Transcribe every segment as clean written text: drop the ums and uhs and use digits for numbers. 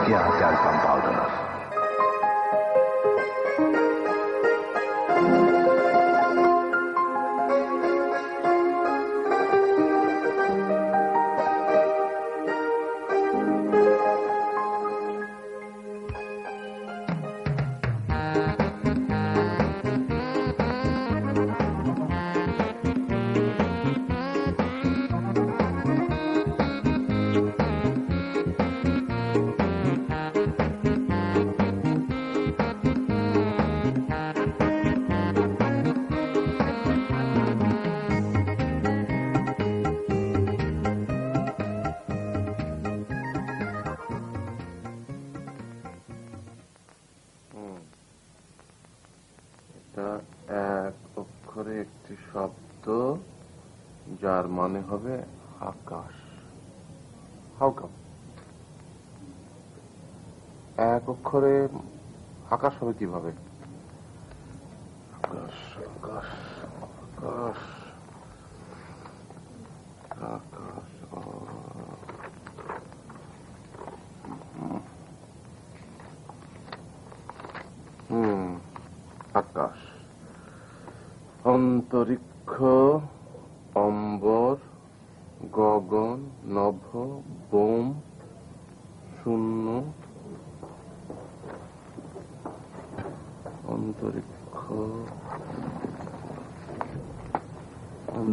क्या talcum powder. যার মানে হবে আকাশ। How come? এক অক্ষরে আকাশ হবে কিভাবে? আকাশ আকাশ আকাশ আকাশ আকাশ, অন্তরিক্ষ, অম্বর, গগন, নভ, বোম, শূন্য, অন্তরিক্ষ।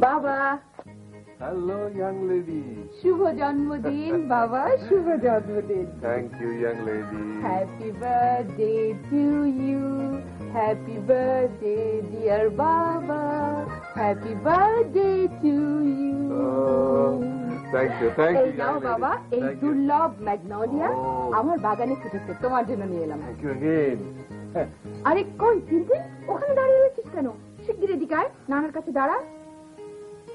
বাবা। Hello young lady. শুভ জন্মদিন বাবা, শুভ জন্মদিন। Thank you young lady. Happy birthday to you, happy birthday dear baba, happy birthday to you. Thank you thank you. এই নাও বাবা, এই দুর্লভ ম্যাগনোলিয়া আমার বাগানে ফুটেছে, তোমার জন্য নিয়ে এলাম। Thank you again. আরে কই তিনদিন ওখানে দাঁড়িয়ে রয়েছিস কেন? শিগগির এদিকে আয়, নানার কাছে দাঁড়া।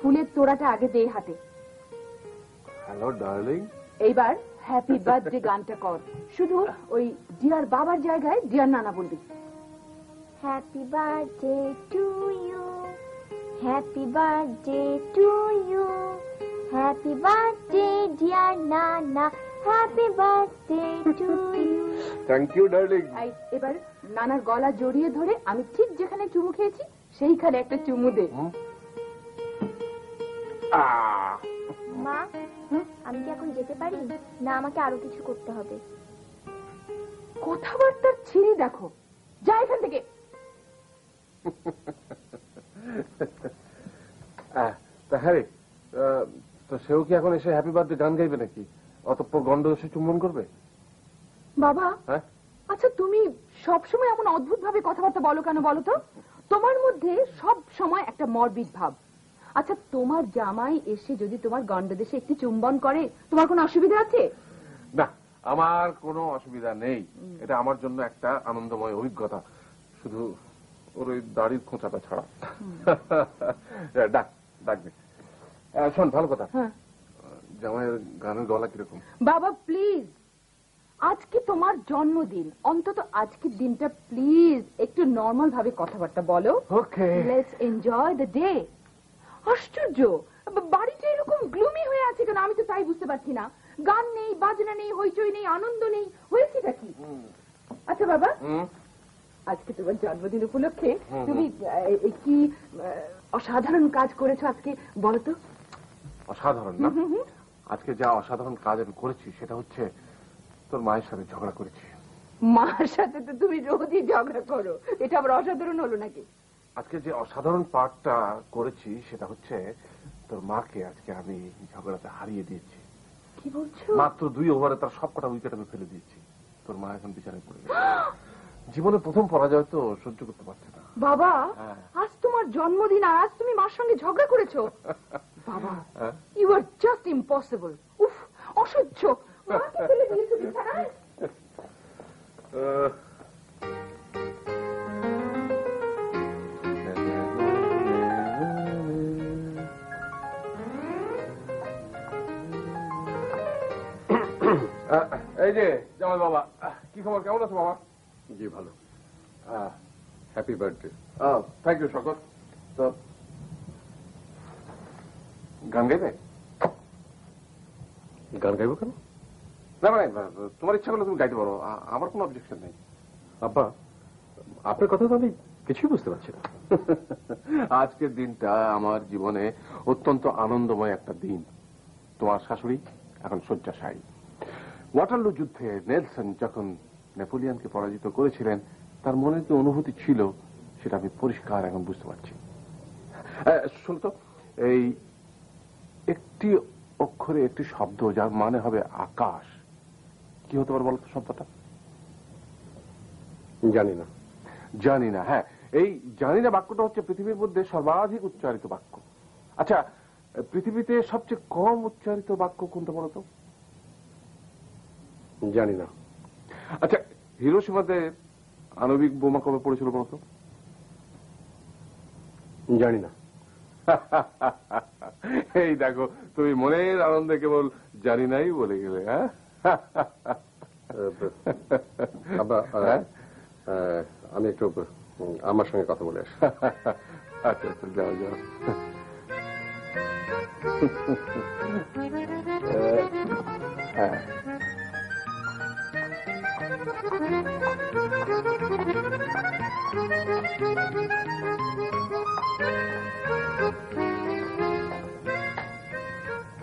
ফুলের তোড়াটা আগে দে হাতে। Hello darling. এইবার হ্যাপি বার্থডে গানটা কর, শুধু ওই ডিয়ার বাবার জায়গায় ডিয়ার নানা বলবি। Happy birthday to you, happy birthday to you, happy birthday dear nana, happy birthday to you. Thank you darling. এবার নানার গলা জড়িয়ে ধরে আমি ঠিক যেখানে চুমু খেয়েছি সেইখানে একটা চুমু দে। মা, আমি কি এখন যেতে পারি, না আমাকে আরো কিছু করতে হবে? কথাবার্তার ছিঁড়ি দেখো, যা এখান থেকে। হ্যাঁ তো সেও কি এখন এসে হ্যাপি বার্থডে গান গাইবে নাকি? অতঃপর গন্ড এসে চুম্বন করবে? বাবা, হ্যাঁ আচ্ছা তুমি সবসময় এমন অদ্ভুত ভাবে কথাবার্তা বলো কেন বলো তো? তোমার মধ্যে সব সময় একটা মরবিড ভাব। আচ্ছা তোমার জামাই এসে যদি তোমার গন্ডদেশে একটু চুম্বন করে তোমার কোনো অসুবিধা আছে? না, আমার কোনো অসুবিধা নেই। এটা আমার জন্য একটা আনন্দময় অভিজ্ঞতা, শুধু ওর ওই দাড়ির খোঁচাটা ছাড়া। ডাক ডাকবে। শোন, ভালো কথা, জামাইয়ের গানের গলা কিরকম? বাবা প্লিজ, আজকে তোমার জন্মদিন, অন্তত আজকের দিনটা প্লিজ একটু নর্মাল ভাবে কথাবার্তা বলো। ওকে, লেটস এনজয় দ্য ডে। আশ্চর্য, বাড়িটা এরকম গ্লুমি হয়ে আছে কেন আমি তো তাই বুঝতে পারছি না। গান নেই, বাজনা নেই, হইচই নেই, আনন্দ নেই, হয়েছেটা কি? আচ্ছা বাবা, আজকে তোমার জন্মদিন উপলক্ষে তুমি কি অসাধারণ কাজ করেছো আজকে বলো তো? অসাধারণ না? আজকে যা অসাধারণ কাজ আমি করেছি সেটা হচ্ছে তোর মায়ের সাথে ঝগড়া করেছি। মার সাথে তো তুমি রোজই ঝগড়া করো, এটা আবার অসাধারণ হলো নাকি? আজকে যে অসাধারণ পার্টটা করেছি সেটা হচ্ছে তোর মাকে আজকে আমি ঝগড়াতে হারিয়ে দিয়েছি। কি বলছো? মাত্র 2 ওভারে তার সবকটা উইকেট আমি ফেলে দিয়েছি। তোর মা এখন বিচারে পড়ে গেছে। জীবনে প্রথম পরাজয় তো সহ্য করতে পারছে না। বাবা, আজ তোমার জন্মদিন আর আজ তুমি মার সঙ্গে ঝগড়া করেছো? বাবা, ইউ আর জাস্ট ইম্পসিবল। উফ, অসহ্য। মাকে ফেলে দিয়েছো বিছানায়? এই যে জামাই বাবা, কি খবর, কেমন আছো বাবা? জি ভালো। Happy birthday. থ্যাংক ইউ শকত। তো গান গাইবে? গান গাইব কেন? না মানে তোমার ইচ্ছা করলে তুমি গাইতে পারো, আমার কোনো অবজেকশন নেই। আব্বা, আপনার কথা তো আমি কিছুই বুঝতে পারছি না। আজকের দিনটা আমার জীবনে অত্যন্ত আনন্দময় একটা দিন। তোমার শাশুড়ি এখন শয্যাশায়ী। ওয়াটারলু যুদ্ধে নেলসন যখন নেপোলিয়নকে পরাজিত করেছিলেন, তার মনে যে অনুভূতি ছিল সেটা আমি পরিষ্কার এখন বুঝতে পারছি। শুনো তো, এই একটি অক্ষরে একটি শব্দ যার মানে হবে আকাশ, কি হতে পারে বলতো শব্দটা? জানি না। জানি না, হ্যাঁ, এই জানি না বাক্যটা হচ্ছে পৃথিবীর মধ্যে সর্বাধিক উচ্চারিত বাক্য। আচ্ছা, পৃথিবীতে সবচেয়ে কম উচ্চারিত বাক্য কোনটা বলতো? জানি না। আচ্ছা, হিরোশিমাতে আণবিক বোমা কবে পড়েছিল বলতো? জানি না। এই দেখো, তুমি মনের আনন্দে কেবল জানি নাই বলে গেলে। হ্যাঁ আব্বা, আমি একটু আমার সঙ্গে কথা বলে আসি। আচ্ছা আচ্ছা, যাও যাও। হ্যাঁ,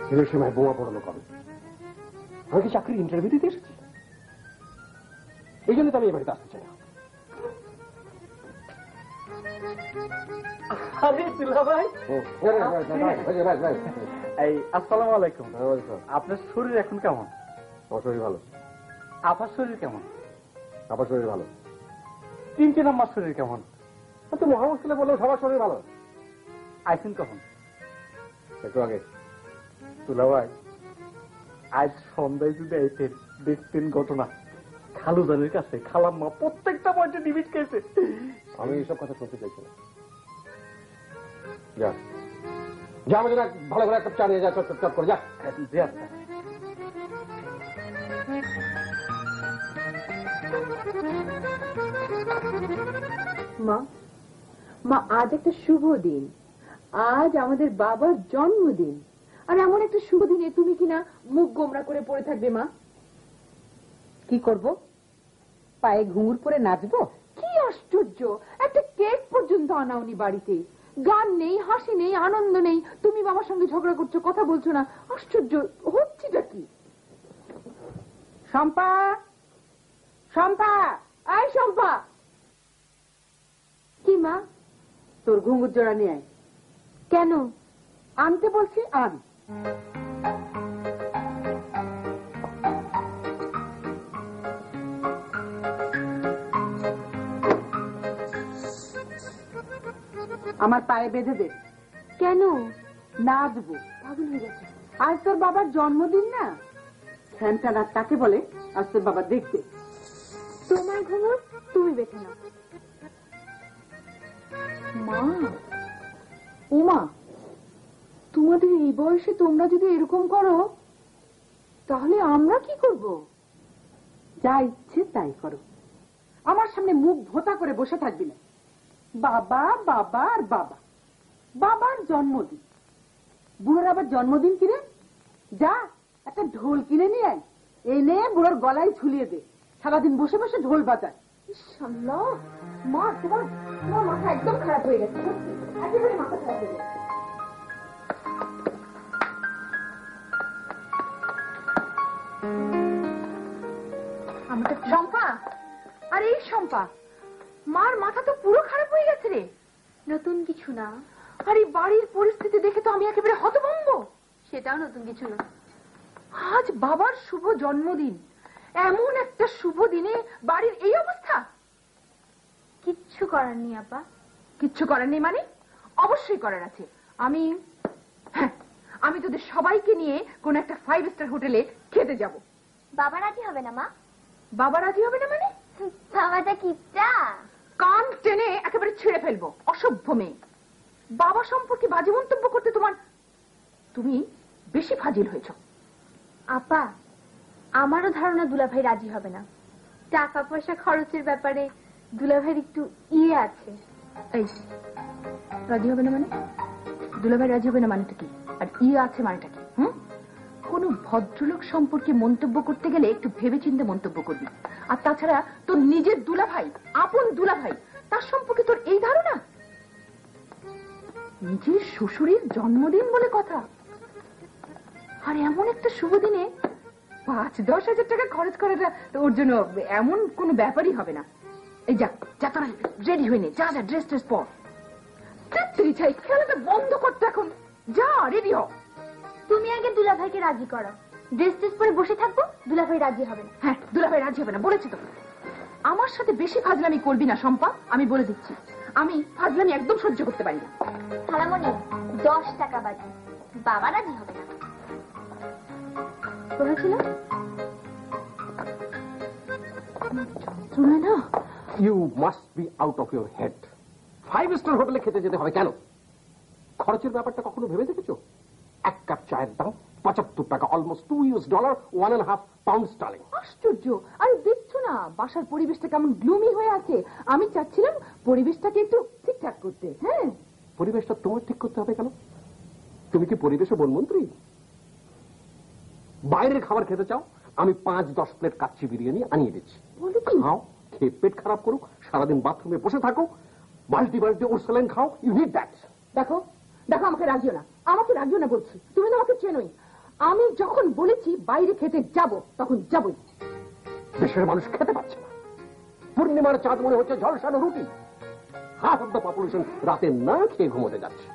হিরোশিমায় বোমা পড়ানো কবে? আমি কি চাকরির ইন্টারভিউ দিতে এসেছি? এই জন্য তো আমি এবারে আসতে চাই না। আসসালামু আলাইকুম। আপনার শরীর এখন কেমন? আমার শরীর ভালো। আপার শরীর কেমন? আমার শরীর ভালো। 3 নম্বর শরীর কেমন? তো মহামুশকিলে বললেও সবার শরীর ভালো। আইসেন কখন? একটু আগে। দুলাভাই, আজ সন্ধ্যায় যদি আইতেন, দেখতেন ঘটনা। খালুজানের কাছে খালাম্মা প্রত্যেকটা পয়েন্টে ডিবিট খেয়েছে। আমি এইসব কথা শুনতে চাইছি না। যা যা, আমাদের ভালো করে একটা চা নিয়ে যা, চট চট করে যা। জি আচ্ছা। মা, মা, আজ একটা শুভ দিন। আজ আমাদের বাবার জন্মদিন। আর এমন একটা শুভ দিনে তুমি কিনা মুখ গোমরা করে পড়ে থাকবে? মা, কি করব? পায়ে ঘুঙুর পরে নাচবো? কি আশ্চর্য, একটা কেক পর্যন্ত আনাওনি বাড়িতে। গান নেই, হাসি নেই, আনন্দ নেই। তুমি বাবার সঙ্গে ঝগড়া করছো, কথা বলছো না। আশ্চর্য, হচ্ছেটা কি? শম্পা, শম্পা, আয় শম্পা। কি মা? তোর ঘুঙুর জোড়া নিয়ে আয়। কেন? আনতে বলছি, আন। আমার পায়ে বেঁধে দে। কেন? নাচবো। পাগল হয়ে গেছে। আজ তোর বাবার জন্মদিন না? স্যান্টা নাচ কাকে বলে আজ তোর বাবা দেখতে। তোমার ঘুমুর তুমি বেঁধে নাও। মা, উমা, তোমাদের এই বয়সে তোমরা যদি এরকম করো, তাহলে আমরা কি করব? যা ইচ্ছে তাই করো। আমার সামনে মুখ ভোতা করে বসে থাকবি না। বাবা, বাবা আর বাবা। বাবার জন্মদিন, বুড়োর আবার জন্মদিন কিনে? যা একটা ঢোল কিনে নিয়ে আয়, এনে বুড়োর গলায় ঝুলিয়ে দে। সারাদিন বসে বসে ঢোল বাজায়। ইনশাআল্লাহ, মা, তোমার মাথা একদম খারাপ হয়ে গেছে। একেবারে মাথা খারাপ হয়ে গেছে। শম্পা, আর এই শম্পা, মার মাথা তো পুরো খারাপ হয়ে গেছে রে। নতুন কিছু না। আর এই বাড়ির পরিস্থিতি দেখে তো আমি একেবারে হতভম্ব। সেটাও নতুন কিছু না। আজ বাবার শুভ জন্মদিন, এমন একটা শুভ দিনে বাড়ির এই অবস্থা। কিচ্ছু করার নেই আপা। কিচ্ছু করার নেই মানে? অবশ্যই করার আছে। আমি তোদের সবাইকে নিয়ে কোন একটা 5 স্টার হোটেলে খেতে যাব। বাবা রাজি হবে না মা? বাবা রাজি হবে না মানে? বাবাটা কিপটা। কান টেনে একেবারে ছিঁড়ে ফেলবো। অসভ্য মেয়ে। বাবা সম্পর্কে বাজে মন্তব্য করতে তুমি বেশি ফাজিল হয়েছ। আপা, আমারও ধারণা দুলাভাই রাজি হবে না। টাকা পয়সা খরচের ব্যাপারে দুলাভাইয়ের একটু ইয়ে আছে। এই, রাজি হবে না মানে? দুলাভাই রাজি হবে না মানেটা কি? আর ইয়ে আছে মানেটা কি? কোন কোনো ভদ্রলোক সম্পর্কে মন্তব্য করতে গেলে একটু ভেবেচিন্তে মন্তব্য করবি। আর তাছাড়া তোর নিজের দুলাভাই, আপন দুলাভাই, তার সম্পর্কে তোর এই ধারণা? নিজের শ্বশুরের জন্মদিন বলে কথা, আর এমন একটা শুভ দিনে 5-10 হাজার টাকা খরচ করাটা ওর জন্য এমন কোনো ব্যাপারই হবে না। এই যা যা, তোরা রেডি হয়ে নে, যা যা, ড্রেস ট্রেস পর। চাই খেলাটা বন্ধ করতে, এখন যা রেডি হ। তুমি আগে দুলাভাইকে রাজি করো, ড্রেস ট্রেস পরে বসে থাকবো, দুলাভাই রাজি হবে না। হ্যাঁ, দুলাভাই রাজি হবে না বলেছি তো। আমার সাথে বেশি ফাজলামি করবি না শম্পা, আমি বলে দিচ্ছি। আমি ফাজলামি একদম সহ্য করতে পারি না। খালামণি 10 টাকা বাকি, বাবা রাজি হবে না বলেছিল। শুনে না, you must be out of your head. 5 star হোটেলে খেতে যেতে হবে কেন? খরচের ব্যাপারটা কখনো ভেবে দেখেছো? 1 কাপ চায়ের দাম 75 টাকা, অলমোস্ট $2, $1.5 পাউন্ড স্টার্লিং। আশ্চর্য! আরে দেখছো না বাসার পরিবেশটা কেমন গ্লুমি হয়ে আছে? আমি চাচ্ছিলাম পরিবেশটাকে একটু ঠিকঠাক করতে। হ্যাঁ, পরিবেশটা তোমার ঠিক করতে হবে কেন? তুমি কি পরিবেশে বনমন্ত্রী? বাইরের খাবার খেতে চাও, আমি 5-10 প্লেট কাচ্চি বিরিয়ানি আনিয়ে দিচ্ছি। বলো কি? খাও, খেয়ে পেট খারাপ করুক, সারাদিন বাথরুমে বসে থাকো, বালতি বালতি ওরসালাইন খাও, ইউ নিড দ্যাট। দেখো দেখো, আমাকে রাজিও না, আমাকে রাজিও না বলছি। তুমি তো আমাকে চেনোই, আমি যখন বলেছি বাইরে খেতে যাব তখন যাবই। দেশের মানুষ খেতে পাচ্ছে না, পূর্ণিমার চাঁদ মনে হচ্ছে ঝলসানো রুটি। হাফ অফ দ্য পপুলেশন রাতে না খেয়ে ঘুমোতে যাচ্ছে।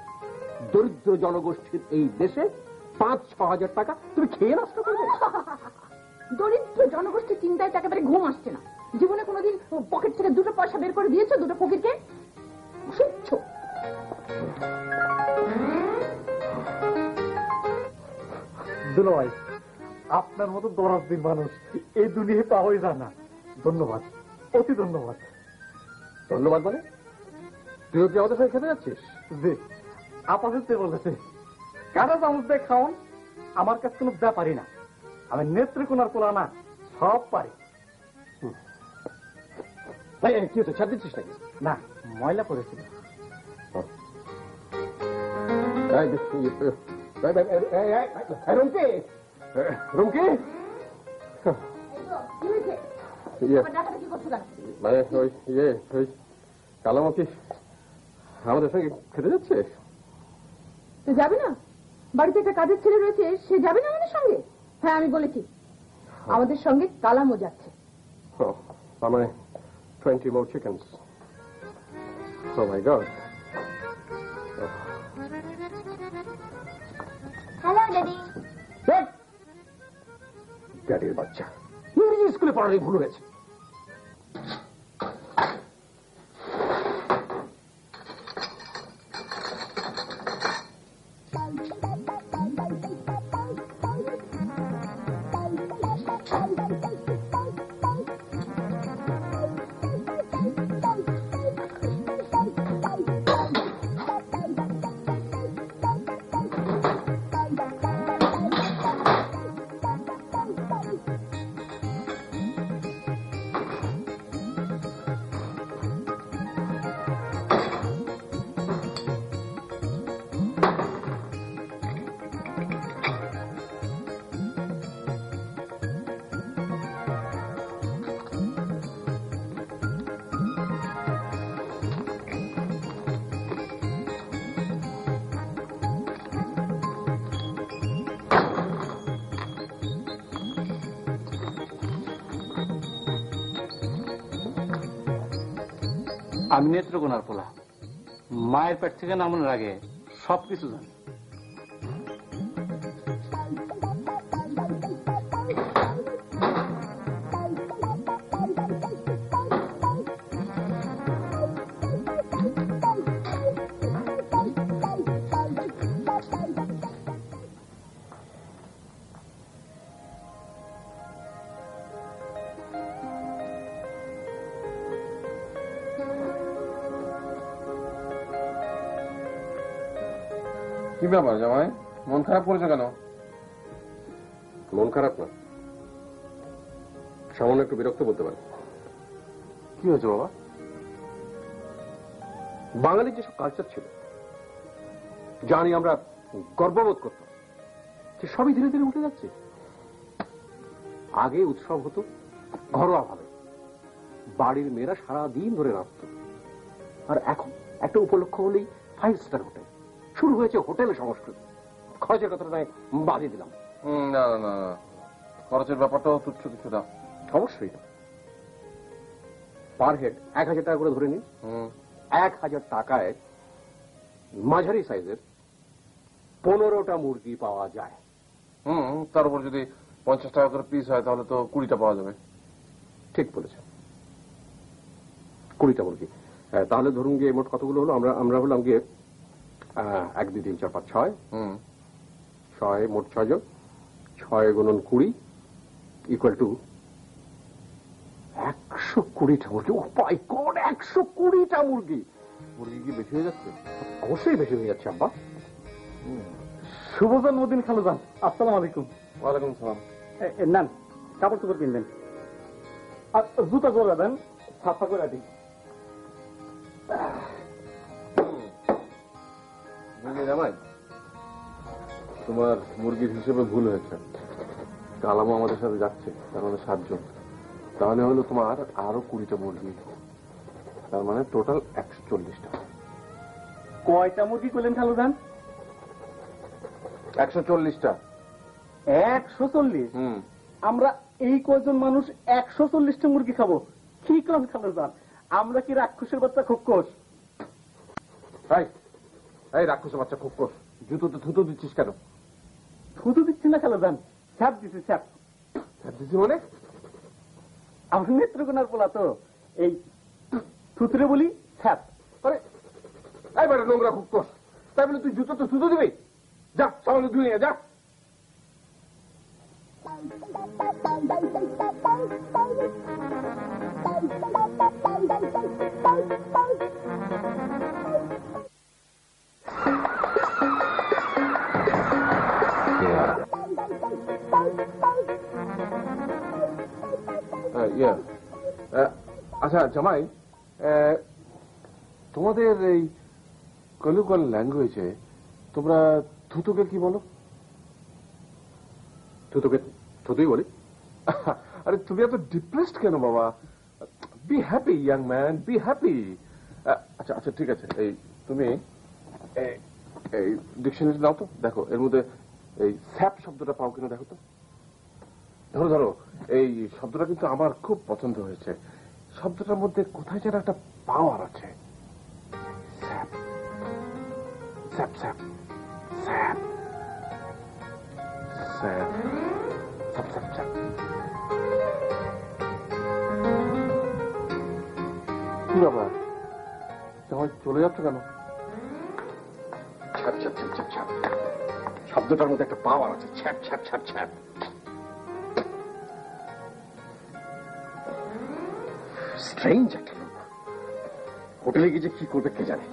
দরিদ্র জনগোষ্ঠীর এই দেশে 5-6 হাজার টাকা তুমি খেয়ে নষ্ট করবে? দরিদ্র জনগোষ্ঠীর চিন্তায় তাকে একেবারে ঘুম আসছে না। জীবনে কোনোদিন পকেট থেকে 2 পয়সা বের করে দিয়েছো 2 ফকিরকে? অসহ্য। দুলাভাই, আপনার মতো দরাজদিন মানুষ এই দুনিয়ায় পাওয়াই যায় না। ধন্যবাদ, অতি ধন্যবাদ। ধন্যবাদ মানে? তুইও কি আমাদের সঙ্গে খেতে যাচ্ছিস? জি, আপাতত বলেছে কাটা চামচ দিয়ে খাওয়ান আমার কাছে কোনো ব্যাপারই না। আমি নেত্রকোনার কোলা না, সব পারি। ভাই কি হচ্ছে, ছাড় দিচ্ছিস নাকি? না, ময়লা পড়েছিল। রুমকি, রুমকি, কি হয়েছে? আমার ডাকাটা কি করছো কেন? মানে ওই কালামা কি আমাদের সঙ্গে খেতে যাচ্ছে? তুই যাবি না? বাড়িতে একটা কাজের ছেলে রয়েছে, সে যাবে না আমাদের সঙ্গে? হ্যাঁ, আমি বলেছি আমাদের সঙ্গে কালামও যাচ্ছে। তার মানে 20 more chickens. Oh my God. Hello daddy. ড্যাডির বাচ্চা, ইংরেজি স্কুলে পড়ারই ভুল হয়েছে। আমি নেত্রকোনার পোলা, মায়ের পেট থেকে নামানোর আগে সবকিছু জানি। কি ব্যাপার জামাই, মন খারাপ করেছে কেন? মন খারাপ না, সামান্য একটু বিরক্ত বলতে পারি। কি হয়েছে বাবা? বাঙালির যেসব কালচার ছিল, জানি আমরা গর্ববোধ করতাম, সে সবই ধীরে ধীরে উঠে যাচ্ছে। আগে উৎসব হতো ঘরোয়া ভাবে, বাড়ির মেয়েরা সারাদিন ধরে নাচত। আর এখন একটা উপলক্ষ হলেই 5 স্টার হোটেল। শুরু হয়েছে হোটেলের সংস্কৃতি। খরচের কথাটা নয় বাদে দিলাম। না না না, খরচের ব্যাপারটাও তুচ্ছ কিছু না। অবশ্যই না। পার হেড 1000 টাকা করে ধরে নিন। 1000 টাকায় মাঝারি সাইজের 15টা মুরগি পাওয়া যায়। তার উপর যদি 50 টাকা করে পিস হয় তাহলে তো 20টা পাওয়া যাবে। ঠিক বলেছেন, 20টা মুরগি। তাহলে ধরুন গিয়ে মোট কতগুলো হলো? আমরা হলাম গিয়ে 1 2 3 4 5 6 মোট 6 জন। 6 গুণন 20 ইকুয়াল টু 120টা মুরগি। ও মাই গড, 120টা মুরগি! মুরগি কি বেশি হয়ে যাচ্ছে? অবশ্যই বেশি হয়ে যাচ্ছে আব্বা। শুভ জন্মদিন খালুজান। আসসালামু আলাইকুম। ওয়ালাইকুম সালাম। নেন, কাপড় চোপড় কিনবেন আর জুতা জোড়া দেন, সাফা করে দিই। জামাই, তোমার মুরগির হিসেবে ভুল হয়েছে। কালামও আমাদের সাথে যাচ্ছে, তার মানে 7 জন। তাহলে হলো তোমার আরো 20টা মুরগি, তার মানে টোটাল 140টা। কয়টা মুরগি করলেন খালুজান? 140টা। 140? আমরা এই কয়জন মানুষ 140টা মুরগি খাবো? কি করেন খালুজান? আমরা কি রাক্ষসের বাচ্চা খোকস? এই রাক্ষসের বাচ্চা খুব কষ, জুতোতে থুতু দিচ্ছিস কেন? থুতু দিচ্ছি না খালুজান, স্যাপ দিচ্ছি। স্যাপ দিচ্ছি মানে? আমার নেত্রকোনার পোলা তো, এই থুতুরে বলি স্যাপ। আরে এইবারে নোংরা খুব কষ, তাই বলে তুই জুতোতে থুতু দিবি? যা সামনে ধুয়ে নিয়ে যা। আচ্ছা জামাই, তোমাদের এই কলুকল ল্যাঙ্গুয়েজে তোমরা থুতুকে কি বলো? থুতুকে থুতুই বলি। আরে তুমি এত ডিপ্রেসড কেন বাবা? Be happy young man, be happy. আচ্ছা আচ্ছা ঠিক আছে, এই তুমি এই ডিকশনারি নাও তো, দেখো এর মধ্যে এই স্যাপ শব্দটা পাও কিনা দেখো তো। ধরো ধরো, এই শব্দটা কিন্তু আমার খুব পছন্দ হয়েছে। শব্দটার মধ্যে কোথায় যেন একটা পাওয়ার আছে। Sap sap sap sap sap sap sap sap. কি বাবা, তোমার চলে যাচ্ছ কেন? ছ্যাপ ছ্যাপ ছ্যাপ ছ্যাপ ছ্যাপ, শব্দটার মধ্যে একটা পাওয়ার আছে। ছ্যাপ ছ্যাপ ছ্যাপ ছ্যাপ। স্ট্রেঞ্জ একটা লোক। হোটেলে গিয়ে যে কি করবে কে জানে।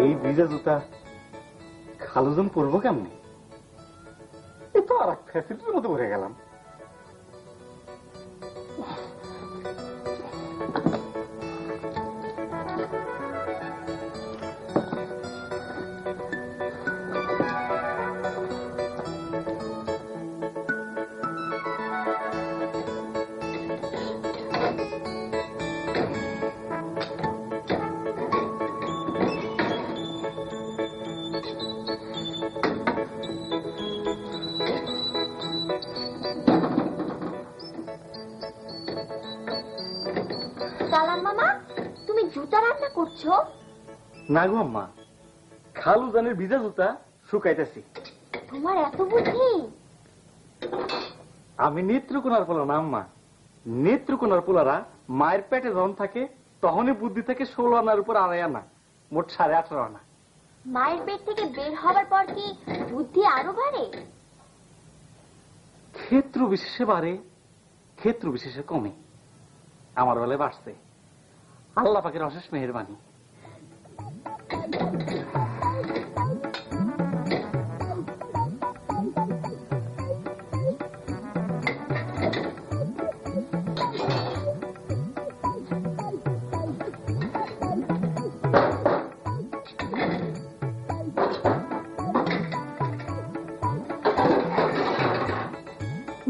এই ভিজা জুতা খালুজান পরবো কেমন? এ তো আর এক ফ্যাসিলিটির মতো ভরে গেলাম। না গো আম্মা, খালুজানের ভিজা জুতা শুকাইতেছি। তোমার এত বুদ্ধি? আমি নেত্রকোনার পোলা না আম্মা। নেত্রকোনার পোলারা মায়ের পেটে যখন থাকে তখনই বুদ্ধি থেকে 16 আনার উপর 2.5 আনা, মোট 18.5 আনা। মায়ের পেট থেকে বের হবার পর কি বুদ্ধি আরো বাড়ে? ক্ষেত্র বিশেষে বাড়ে, ক্ষেত্র বিশেষে কমে, আমার বেলায় বাড়ছে। আল্লাহ পাকের অশেষ মেহেরবানি।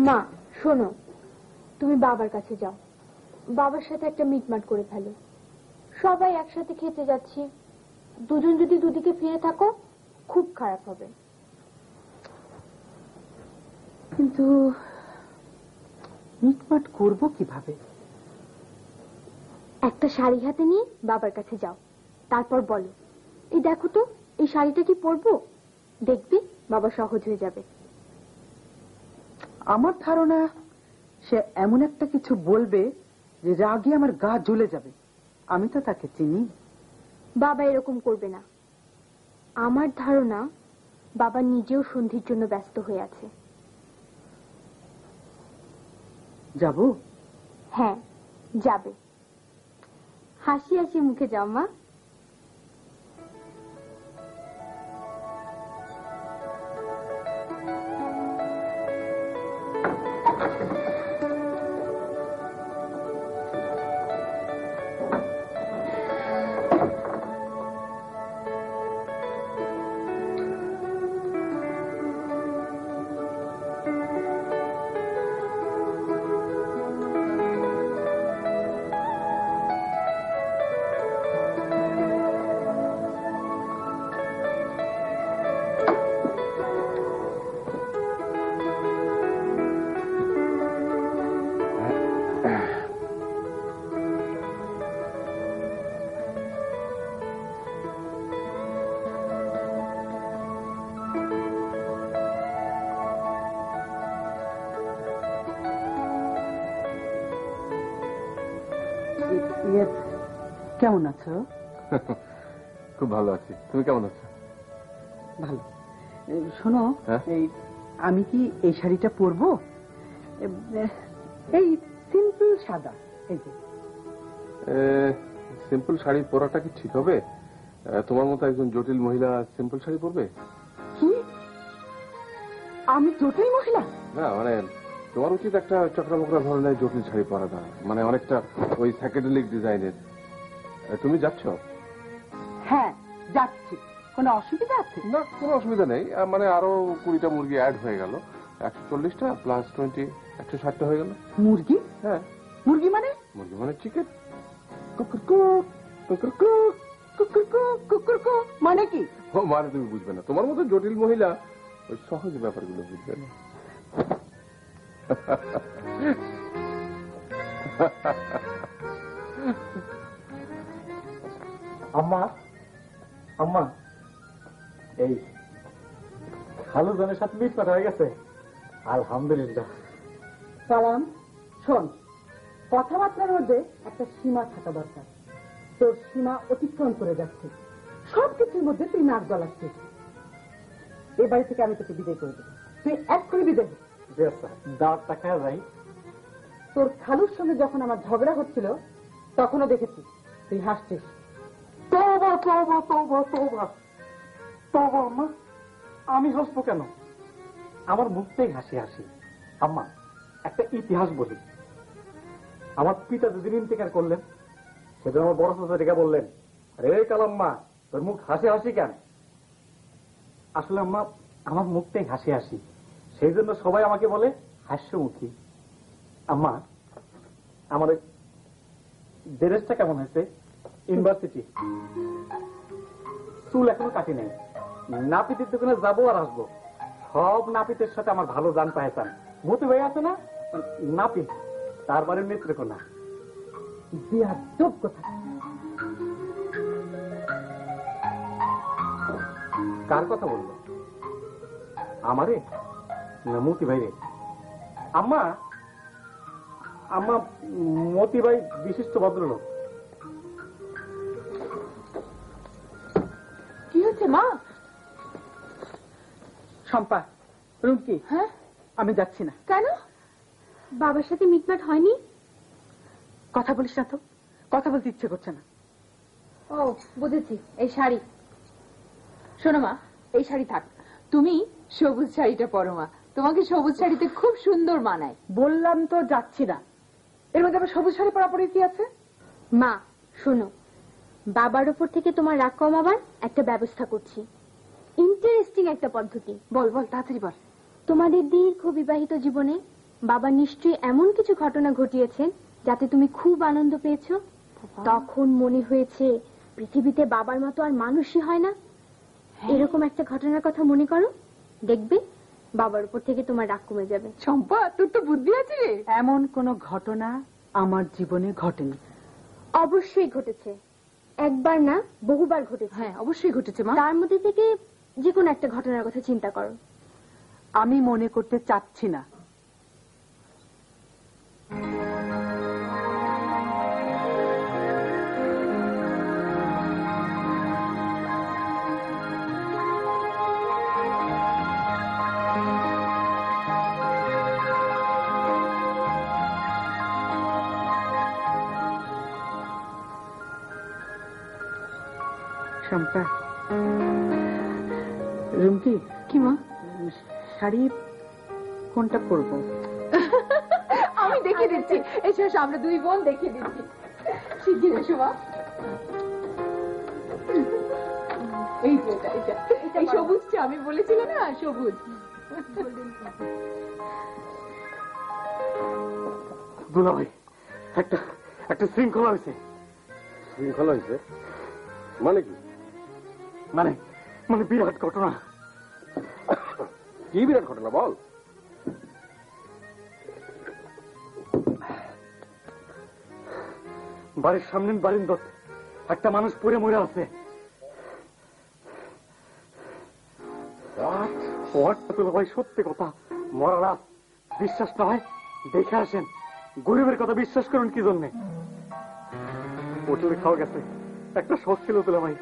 মা শোনো, তুমি বাবার কাছে যাও, বাবার সাথে একটা মিটমাট করে ফেলো। সবাই একসাথে খেতে যাচ্ছি, দুজন যদি দুদিকে ফিরে থাকো খুব খারাপ হবে। কিন্তু মিটমাট করবো কিভাবে? একটা শাড়ি হাতে নিয়ে বাবার কাছে যাও, তারপর বলো, এই দেখো তো এই শাড়িটা কি পরবো, দেখবি বাবা সহজ হয়ে যাবে। আমার ধারণা সে এমন একটা কিছু বলবে যে রাগে আমার গা জ্বলে যাবে। আমি তো তাকে চিনি। বাবা এরকম করবে না। আমার ধারণা বাবা নিজেও সন্ধির জন্য ব্যস্ত হয়ে আছে। যাব? হ্যাঁ যাবে। হাসি হাসি মুখে যাও মা। কেমন আছো? খুব ভালো আছি, তুমি কেমন আছো? ভালো। শোনো, হ্যাঁ? এই আমি কি এই শাড়িটা পরবো? এই সিম্পল সাদা, এই যে সিম্পল শাড়ি পরাটা কি ঠিক হবে? তোমার মতো একজন জটিল মহিলা সিম্পল শাড়ি পরবে? কি? আমি জটিল মহিলা? না মানে তোমার উচিত একটা চক্রাবকরা ধরনের জটিল শাড়ি পরাটা, মানে অনেকটা ওই সাইকেডেলিক ডিজাইনের। তুমি যাচ্ছ? হ্যাঁ যাচ্ছি। কোনো অসুবিধা আছে? না কোনো অসুবিধা নেই, মানে আরো 20টা মুরগি অ্যাড হয়ে গেল, 140টা প্লাস 20 160টা হয়ে গেল। মুরগি? হ্যাঁ মুরগি মানে? মুরগি মানে চিকেন। মানে কি? ও মানে তুমি বুঝবে না, তোমার মতো জটিল মহিলা ওই সহজ ব্যাপারগুলো বুঝবে না। আম্মা, আম্মা, এই খালু জনের সাথে মিটমাট হয়ে গেছে, আলহামদুলিল্লাহ। সালাম, শোন, কথাবার্তার মধ্যে একটা সীমা থাকা দরকার। তোর সীমা অতিক্রম করে যাচ্ছে, সবকিছুর মধ্যে তুই নাক গলাচ্ছিস। এ বাড়ি থেকে আমি তোকে বিদায় করে দেবো, তুই এক্ষুনি বিদায়। দাঁতটা খেয়ে যাই। তোর খালুর সঙ্গে যখন আমার ঝগড়া হচ্ছিল তখনও দেখেছি তুই হাসছিস। তওবা তওবা তওবা তওবা তওবা। আম্মা আমি হাসবো কেন? আমার মুখতেই হাসি হাসি। আম্মা একটা ইতিহাস বলি। আমার পিতা যেদিন ইন্তেকার করলেন সেদিন আমার বড় চাচা রেখা বললেন, আরে কালাম্মা তোর মুখ হাসি হাসি কেন? আসলে আম্মা আমার মুখটাই হাসি হাসি, সেই জন্য সবাই আমাকে বলে হাস্যমুখী। আম্মা আমার ড্রেসটা কেমন হয়েছে? ইউনিভার্সিটি। চুল এখনো কাটি নাই, নাপিতের দোকানে যাবো আর আসবো। সব নাপিতের সাথে আমার ভালো জান পাইতাম। মতি ভাই আছে না নাপিত, তার বাড়ির নেত্রকোনা। বেয়াদব কথা। কার কথা বললো? আমারে না মতি ভাই রে? আম্মা, আম্মা মতি ভাই বিশিষ্ট ভদ্রলোক। কি হচ্ছে মা? শম্পা, রুমকি, হ্যাঁ আমি যাচ্ছি না। কেন? বাবার সাথে মিটমাট হয়নি? কথা বলিস না তো, কথা বলতে ইচ্ছে করছে না। ও বুঝেছি, এই শাড়ি। শোনো মা, এই শাড়ি থাক, তুমি সবুজ শাড়িটা পরো মা, তোমাকে সবুজ শাড়িতে খুব সুন্দর মানায়। বললাম তো যাচ্ছি না, এর মধ্যে আবার সবুজ শাড়ি পরা পরে কি আছে? মা শোনো, বাবার উপর থেকে তোমার রাগ কমাবার একটা ব্যবস্থা করছি। ইন্টারেস্টিং একটা পদ্ধতি। বল বল, তাড়াতাড়ি বল। তোমাদের দীর্ঘ বিবাহিত জীবনে বাবা নিশ্চয়ই এমন কিছু ঘটনা ঘটিয়েছেন যাতে তুমি খুব আনন্দ পেয়েছো। তখন মনে হয়েছে পৃথিবীতে বাবার মতো আর মানুষই হয় না। এরকম একটা ঘটনার কথা মনে করো, দেখবে বাবার উপর থেকে তোমার রাগ কমে যাবে। চম্পা, তোর তো বুদ্ধি আছে রে। এমন কোন ঘটনা আমার জীবনে ঘটেনি। অবশ্যই ঘটেছে, একবার না বহুবার ঘটেছে। হ্যাঁ অবশ্যই ঘটেছে মা। তার মধ্যে থেকে যে কোনো একটা ঘটনার কথা চিন্তা করো। আমি মনে করতে চাচ্ছি না। শম্পা, রুমকি, কি মা? শাড়ি কোনটা পরবো? আমি দেখিয়ে দিচ্ছি, এসে আমরা দুই বোন দেখিয়ে দিচ্ছি। শিগগির এসো মা। এই যে এটা, এই সবুজটা আমি বলেছিলাম না, সবুজ। দুলাভাই, একটা একটা শৃঙ্খলা হয়েছে। শৃঙ্খলা হয়েছে মানে কি? মানে মানে বিরাট ঘটনা। কি বিরাট ঘটনা বল? বাড়ির সামনে বারিন্দর একটা মানুষ পড়ে মরে আছে। দুলাভাই সত্যি কথা, মরা রাত। বিশ্বাস না হয় দেখে আসেন। গরিবের কথা বিশ্বাস করুন কি জন্যে? হোটেলে খাওয়া গেছে, একটা শখ ছিল দুলাভাই।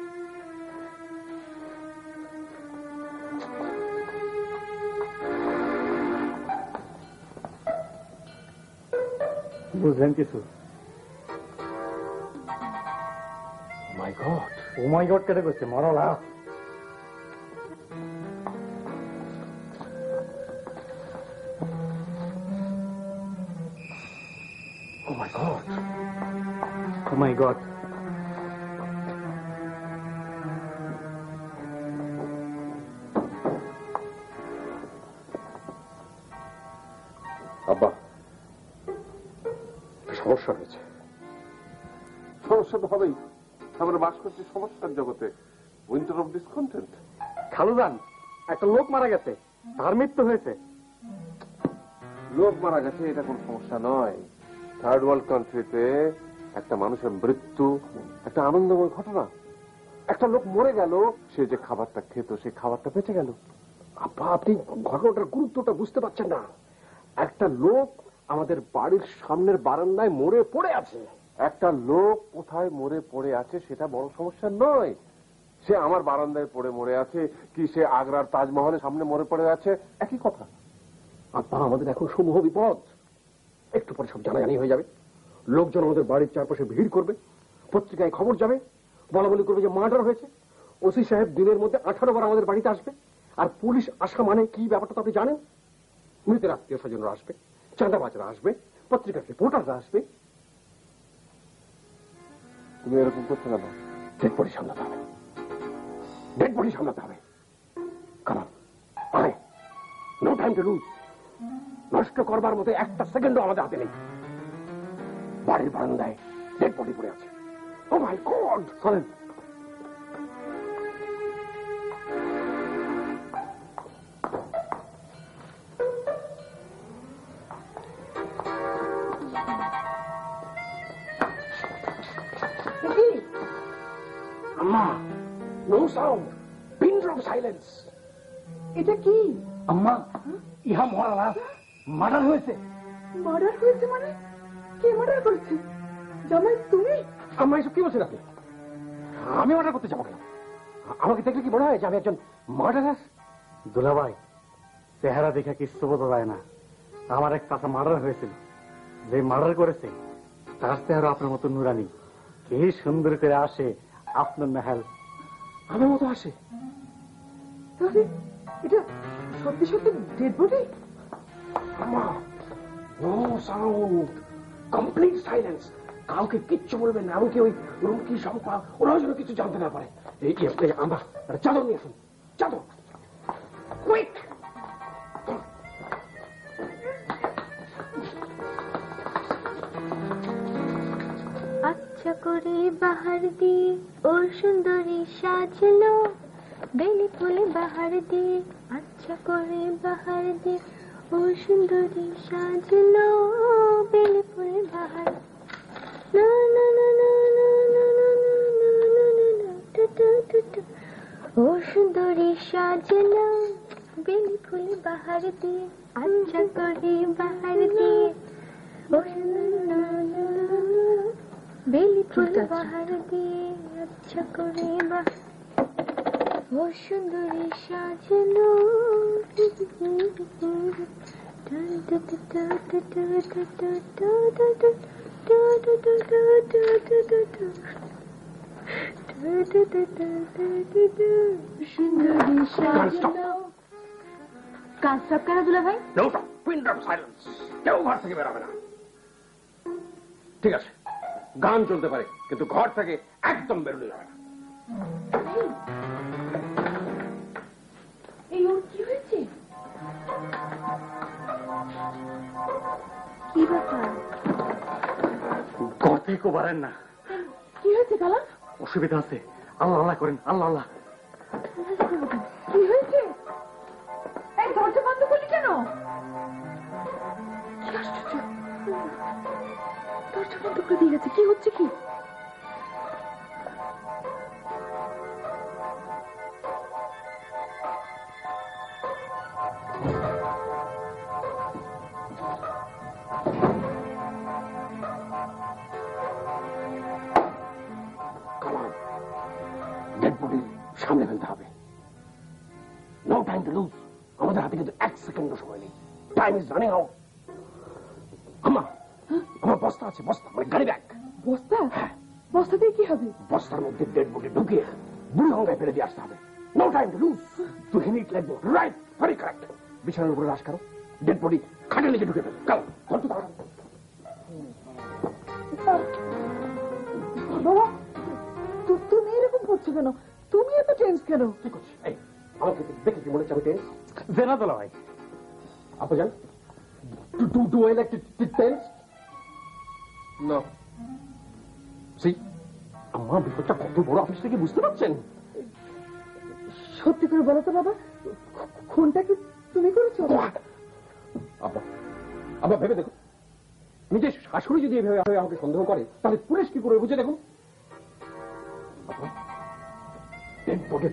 বুঝলেন কিছু? মাই গড, ও মাই গড কেটে করছে, মরা লাভ। ও my god, O my god. আব্বা সমস্যা হয়েছে। সমস্যা তো হবেই, আমরা বাস করছি সমস্যার জগতে, উইন্টার অফ ডিসকন্টেন্ট। খালুদান, একটা লোক মারা গেছে, তার মৃত্যু হয়েছে। লোক মারা গেছে এটা কোন সমস্যা নয়। থার্ড ওয়ার্ল্ড কান্ট্রিতে একটা মানুষের মৃত্যু একটা আনন্দময় ঘটনা। একটা লোক মরে গেল, সে যে খাবারটা খেত সেই খাবারটা বেঁচে গেল। আব্বা, আপনি ঘটনাটার গুরুত্বটা বুঝতে পারছেন না। একটা লোক আমাদের বাড়ির সামনের বারান্দায় মরে পড়ে আছে। একটা লোক কোথায় মরে পড়ে আছে সেটা বড় সমস্যা নয়। সে আমার বারান্দায় পড়ে মরে আছে কি সে আগ্রার তাজমহলের সামনে মরে পড়ে আছে, একই কথা। আব্বা, আমাদের এখন সমূহ বিপদ। একটু পরে সব জানাজানি হয়ে যাবে, লোকজন আমাদের বাড়ির চারপাশে ভিড় করবে, পত্রিকায় খবর যাবে, বলা বলি করবে যে মার্ডার হয়েছে। ওসি সাহেব দিনের মধ্যে 18 বার আমাদের বাড়িতে আসবে। আর পুলিশ আসা মানে কি ব্যাপারটা তো আপনি জানেন। মৃতের আত্মীয় স্বজনরা আসবে, চাঁদাবাজরা আসবে, পত্রিকার রিপোর্টাররা আসবে। তুমি এরকম করছো কেন? ডেড বডি সামলাতে হবে, ডেড বডি সামলাতে হবে। কারণ আয়, নো টাইম টু লুজ। নষ্ট করবার মতো একটা সেকেন্ডও আমাদের হাতে নেই। বাড়ির বারান্দায় ডেড বডি পড়ে আছে। Oh my god! চলেন। আম্মা, no sound, pin drop silence. এটা কি? আম্মা, ইহা মরা লাভ, মার্ডার হয়েছে। মার্ডার হয়েছে মানে? কে মার্ডার করেছে? জামাই তুমি? আম্মা, এসব কি বলছেন আপনি? আমি মার্ডার করতে যাবো কেন? আমাকে দেখলে কি মনে হয় যে আমি একজন মার্ডারার? দুলাভাই, চেহারা দেখে কিচ্ছু বোঝা যায় না। আমার এক চাচা মার্ডার হয়েছিল, যে মার্ডার করেছে তার চেহারা আপনার মতো নুরানি, কি সুন্দর করে আসে আপনার মেহাল। আমার মতো আসে? তাহলে এটা সত্যি সত্যি ডেড বডি? আমা, নো সাউন্ড, কমপ্লিট সাইলেন্স। কাউকে কিচ্ছু বলবেন না, এমনকি ওই রুমকি শম্পা ওরাও যেন কিছু জানতে না পারে। এই আমরা চাদর নিয়ে আসুন, চাদর কুইক। আচ্ছা করে বাহার দিয়ে ও সুন্দরী সাজলো, বেলি ফুলে বাহার দিয়ে, আচ্ছা করে বাহার দিয়ে ও সুন্দরী সাজলো, বেলি ফুলে বাহার। না না না না না না না না না না না টু টু টু টু। ও সুন্দরী সাজলো, বেলি ফুলে বাহার দিয়ে, আচ্ছা করে বাহার দিয়ে ও সুন্দরী বেলি ফুল বাহার দিয়ে, আচ্ছা করে ও সুন্দরী সাজলো। সুন্দরী সাজলো। কাজ সব কেন দুলা ভাই? পিন ড্রপ সাইলেন্স, কেউ ঘর থেকে বেরোবে না। ঠিক আছে, গান চলতে পারে, কিন্তু ঘর থেকে একদম বেরোনো যাবে না। এই ওর কি হয়েছে? কি ব্যাপার? ঘর থেকে বাড়েন না। কি হয়েছে কালাম? অসুবিধা আছে, আল্লাহ আল্লাহ করেন, আল্লাহ আল্লাহ। কি হয়েছে? এই দরজা বন্ধ করলি কেন? কি আশ্চর্য, দরজা বন্ধ করে দিয়ে গেছে। কি হচ্ছে কি? ডেড বডি সামনে ফেলতে হবে। No time to lose. আমাদের হাতে কিন্তু 1 সেকেন্ডও সময় নেই। Time is running out. আমার বস্তা আছে, বস্তা মানে গাড়ি ব্যাগ। বস্তা? বস্তা দিয়ে কি হবে? বস্তার মধ্যে ডেড বডি ঢুকিয়ে বুড়ি গঙ্গায় ফেলে দিয়ে আসতে হবে। No time to lose. 2 minute লাগবে। Right, very correct. বিছানার উপরে রাশ করো, ডেড বডি খাটের নিচে ঢুকে ফেলো। কাল কত তাড়াতাড়ি। বাবা, তুমি এরকম করছো কেন? তুমি এত টেন্স কেন? কি করছিস? এই আমাকে দেখে কি মনে হচ্ছে আমি টেন্স? জেনা দুলা ভাই, আপাজান, do I like to tense? না, সি আমার বিপদটা কত বড় আপনি সেটা কি বুঝতে পারছেন? সত্যি করে বলো তো বাবা, খুনটা কি তুমি করেছো? আবার ভেবে দেখুন, নিজের শাশুড়ি যদি এভাবে আমাকে সন্দেহ করে, তাহলে পুলিশ কি করে বুঝে দেখুন।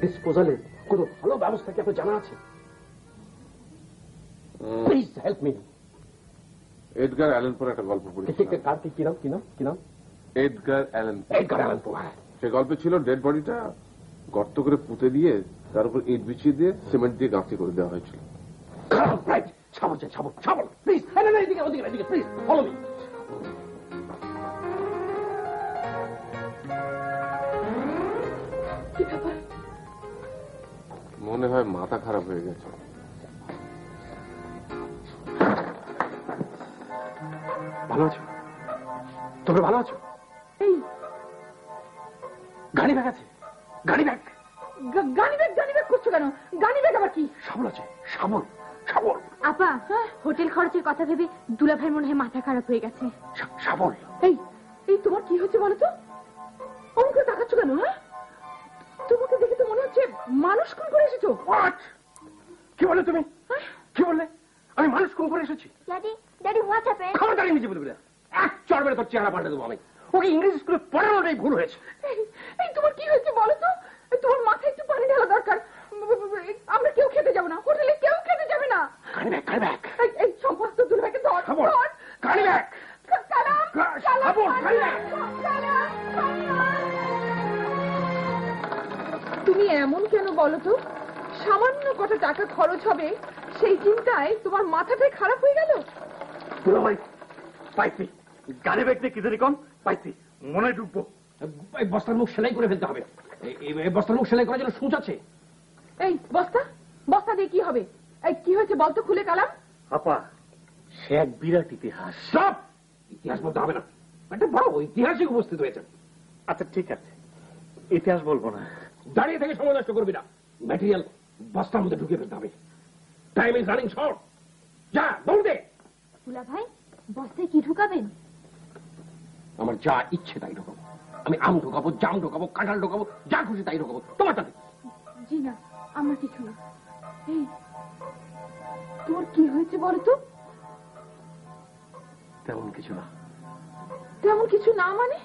ডিসপোজালের কোন ভালো ব্যবস্থা কি আপনার জানা আছে? Please help me. Edgar Allan পোর একটা গল্প পড়েছি। কার কি নাম? কি নাম? কি নাম? Edgar Allen. এডগার অ্যালান পো। সে গল্পে ছিল ডেড বডিটা গর্ত করে পুঁতে দিয়ে তার উপর ইট বিছিয়ে দিয়ে সিমেন্ট দিয়ে গাঁথি করে দেওয়া হয়েছিল। রাইট, সাবল চাই, সাবল, সাবল প্লিজ। না না এদিকে ওদিকে এদিকে প্লিজ ফলো মি। কি ব্যাপার? মনে হয় মাথা খারাপ হয়ে গেছে। ভালো আছো? তোমরা ভালো আছো? এই গাড়ি ব্যাগ আছে, গাড়ি ব্যাগ। গানি ব্যাগ করছো কেন? গানি ব্যাগ আবার কি? সাবল আছে, সাবল, সাবল। আপা, হোটেল খরচের কথা ভেবে দুলা ভাই মনে হয় মাথা খারাপ হয়ে গেছে। সাবল। এই তোমার কি হচ্ছে বলো তো? অমন করে তাকাচ্ছ কেন? হ্যাঁ, তোমাকে দেখে তো মনে হচ্ছে মানুষ খুন করে এসেছো। হোয়াট? কি বলে তুমি? কি বললে? আমি মানুষ খুন করে এসেছি? Daddy what happened? খবরদারি নিজে বলবি না। এক চড় মেরে তোর চেহারা পাল্টে দেবো আমি। ওকে ইংরেজি স্কুলে পড়ানোটাই ভুল হয়েছে। এই তোমার কি হয়েছে বলো তো? তোমার মাথায় একটু পানি ঢালা দরকার। আমরা কেউ খেতে যাবো না, হোটেলে কেউ খেতে যাবে না। গাড়ি ব্যাগ, গাড়ি ব্যাগ। এই সমস্ত দুলাভাইকে ধর। সাবল, গাড়ি ব্যাগ। সাবল, গাড়ি ব্যাগ। তুমি এমন কেন বলো তো? সামান্য কত টাকা খরচ হবে সেই চিন্তায় তোমার মাথাটাই খারাপ হয়ে গেল। ভাই পাইছি, গাড়ি ব্যাগ দিয়ে কি জানি কোন পাইছি, মনে ঢুকবো। এই বস্তার মুখ সেলাই করে ফেলতে হবে। এই বস্তার মুখ সেলাই করার জন্য সূচ আছে। এই বস্তা বস্তা দিয়ে কি হবে? এই কি হয়েছে বলতো খুলে কালাম। আপা সে এক বিরাট ইতিহাস। সব ইতিহাস বলতে হবে না, একটা বড় ঐতিহাসিক উপস্থিত হয়েছে। আচ্ছা ঠিক আছে, ইতিহাস বলবো না। দাঁড়িয়ে থেকে সময় নষ্ট করবি না, ম্যাটেরিয়াল বস্তার মধ্যে ঢুকিয়ে ফেলতে হবে। Time is running short. যা দৌড় দে। দুলা ভাই বস্তায় কি ঢুকাবেন? আমার যা ইচ্ছে তাই ঢোকাবো। আমি আম ঢোকাবো, জাম ঢোকাবো, কাঁঠাল ঢোকাবো, যা খুশি তাই ঢোকাবো। তোমার তাতে জি না, আমার কিছু না। এই তোর কি হয়েছে বলতো? তেমন কিছু না। তেমন কিছু না মানে?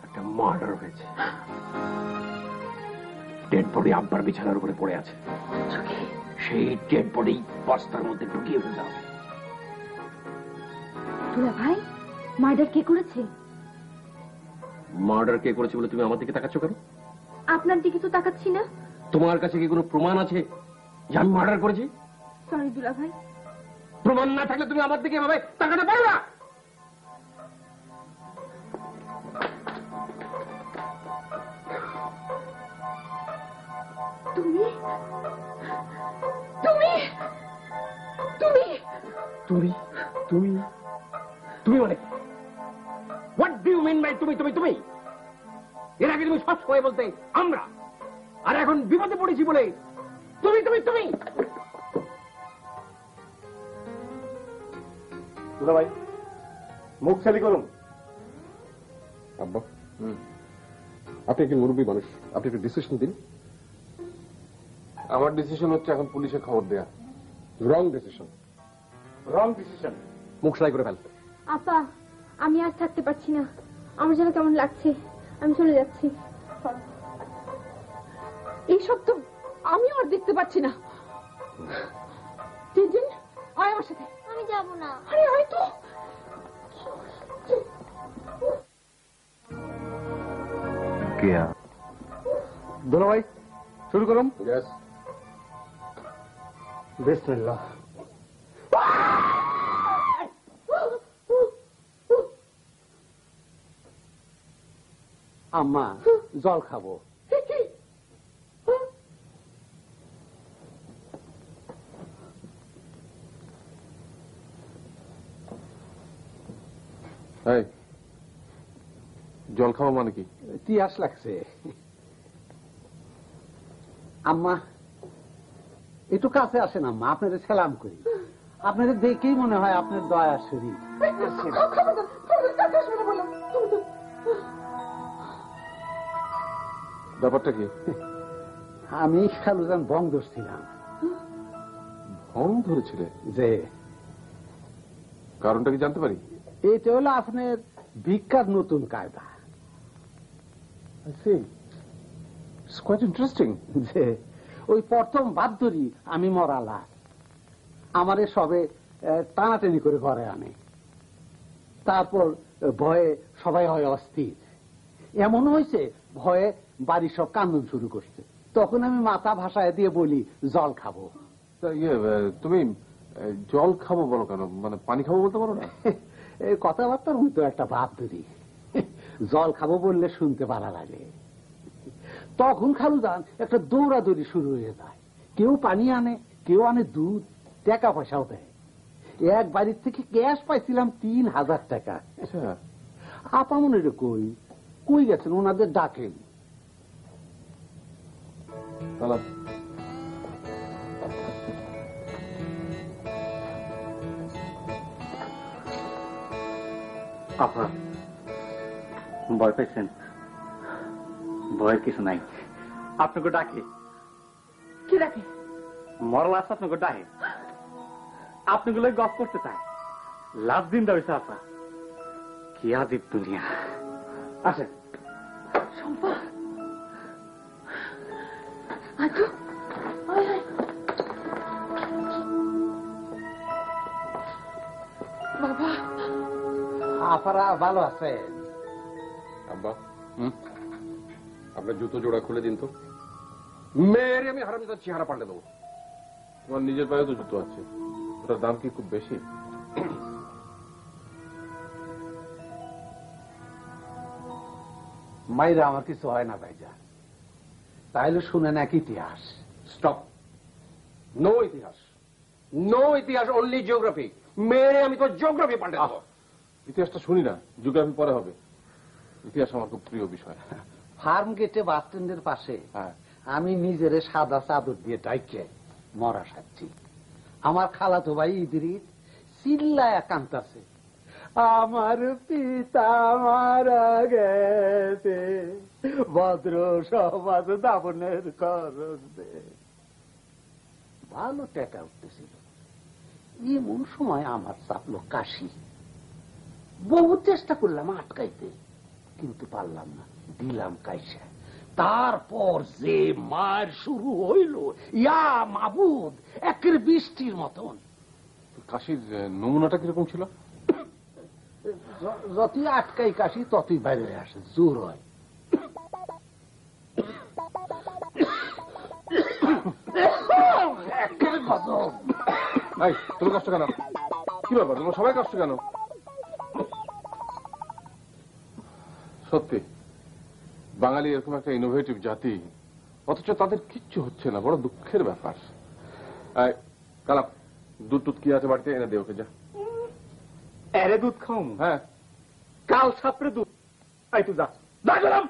একটা মার্ডার হয়েছে। ডেড বডি আব্বার বিছানার উপরে পড়ে আছে। সেই ডেড বডি বস্তার মধ্যে ঢুকিয়ে ফেলতে হবে। দুলা ভাই মার্ডার কে করেছে? মার্ডার কে করেছে বলে তুমি আমার দিকে তাকাচ্ছ কেন? আপনার দিকে তো তাকাচ্ছি না। তোমার কাছে কি কোনো প্রমাণ আছে যে আমি মার্ডার করেছি? সরি দুলা ভাই। প্রমাণ না থাকলে তুমি আমার দিকে এভাবে তাকাতে পারো না। তুমি তুমি তুমি তুমি তুমি তুমি মানে what do you mean by তুমি তুমি তুমি? এর আগে তুমি সব সময় বলতে আমরা, আর এখন বিপদে পড়েছি বলে তুমি তুমি তুমি। দুলা ভাই মুখ খালি করুন। আব্বা আপনি একটি মুরব্বী মানুষ, আপনি একটু ডিসিশন দিন। আমার ডিসিশন হচ্ছে এখন পুলিশে খবর দেয়া। রং ডিসিশন। রং ডিসিশন। মুখ সেলাই করে ফেল। আপা আমি আর থাকতে পারছি না, আমার যেন কেমন লাগছে, আমি চলে যাচ্ছি। এইসব তো আমিও আর দেখতে পাচ্ছি না। টিনটিন আয় আমার সাথে। আমি যাব না। আরে আয় তো। দুলা ভাই শুরু করুন। ইয়েস। বিসমিল্লাহ। আম্মা জল খাবো। এই জল খাওয়া মানে কি? তিয়াস লাগছে। আম্মা একটু কাছে আসেন আম্মা, আপনাদের সালাম করি। আপনাদের দেখেই মনে হয় আপনার দয়ার শরীর। ব্যাপারটা কি? আমি খালুজান বং ধরছিলাম। ভং ধরেছিলে? যে কারণটা কি জানতে পারি? এটা হলো আপনার ভিক্ষার নতুন কায়দা। I see. It's quite interesting. যে ওই প্রথম বাদ্যরি আমি মরালা আমারে সবে টানাটানি করে ঘরে আনে, তারপর ভয়ে সবাই হয় অস্থির। এমন হয়েছে ভয়ে বাড়ির সব কান্দন শুরু করছে। তখন আমি মাথা ভাসায় দিয়ে বলি জল খাবো। তা তুমি জল খাবো বলো কেন? মানে পানি খাবো বলতে পারো না? এই কথাবার্তার মধ্যে একটা ভাব ধরি। জল খাবো বললে শুনতে পারা লাগে। তখন খালুদান একটা দৌড়াদৌড়ি শুরু হয়ে যায়। কেউ পানি আনে, কেউ আনে দুধ, টাকা পয়সাও দেয়। এক বাড়ির থেকে ক্যাশ পাইছিলাম 3000 টাকা। আচ্ছা। আপা মনে রে কই কই গেছেন, ওনাদের ডাকেন। তাহলে আপা ভয় পেয়েছেন? ভয়ের কিছু নাই। আপনাকে ডাকে। কি রাখে? মরল আছে আপনাকে ডাকে। আপনাগুলো গপ করতে চায়। লাভ দিন দেওয়া আপা। কি আজীব দুনিয়া। আসেন। শম্পা আজু আয় আয়। বাবা আপারা ভালো আছে? আব্বা আপনার জুতো জোড়া খুলে দিন তো। মেয়েরে আমি হারামজাদার চেহারা পাল্টে দেবো। তোমার নিজের পায়ে তো জুতো আছে। ওটার দাম কি খুব বেশি? মাইরা আমার কিছু হয় না ভাইজান। তাইলে শুনেন এক ইতিহাস। স্টপ। নো ইতিহাস, নো ইতিহাস, অনলি জিওগ্রাফি। মেরে আমি তো জিওগ্রাফি পাল্টে দেবো। ইতিহাসটা শুনি না, জিওগ্রাফি পরে হবে। ইতিহাস আমার খুব প্রিয় বিষয়। ফার্ম গেটে বাস স্ট্যান্ডের পাশে আমি নিজের সাদা চাদর দিয়ে ডাইকে মরা সাচ্ছি। আমার খালাতো ভাই ইদ্রিস চিল্লায়া কান্তাছে, আমার পিতা মারা গেছে, ভদ্র সমাজ দাবনের খরচ দে। ভালো টেকা উঠতেছিল। এমন সময় আমার চাপলো কাশি। বহু চেষ্টা করলাম আটকাইতে, কিন্তু পারলাম না, দিলাম কাইসা। তারপর যে মার শুরু হইল, ইয়া মাবুদ, একের বৃষ্টির মতন। কাশির নমুনাটা কিরকম ছিল? যতই আটকাই কাশি ততই বাইরে আসে, জোর হয়। তুমি কষ্ট কেন? কি ব্যাপার, তোমরা সবাই কষ্ট কেন? সত্যি বাঙালি এরকম একটা ইনোভেটিভ জাতি, অথচ তাদের কিচ্ছু হচ্ছে না, বড় দুঃখের ব্যাপার। কালাম, দুধ টুধ কি আছে বাড়িতে এনে দে ওকে, যা। এরে দুধ খাও? হ্যাঁ, কাল সাপড়ে দুধ। আই তুই যা। কালাম,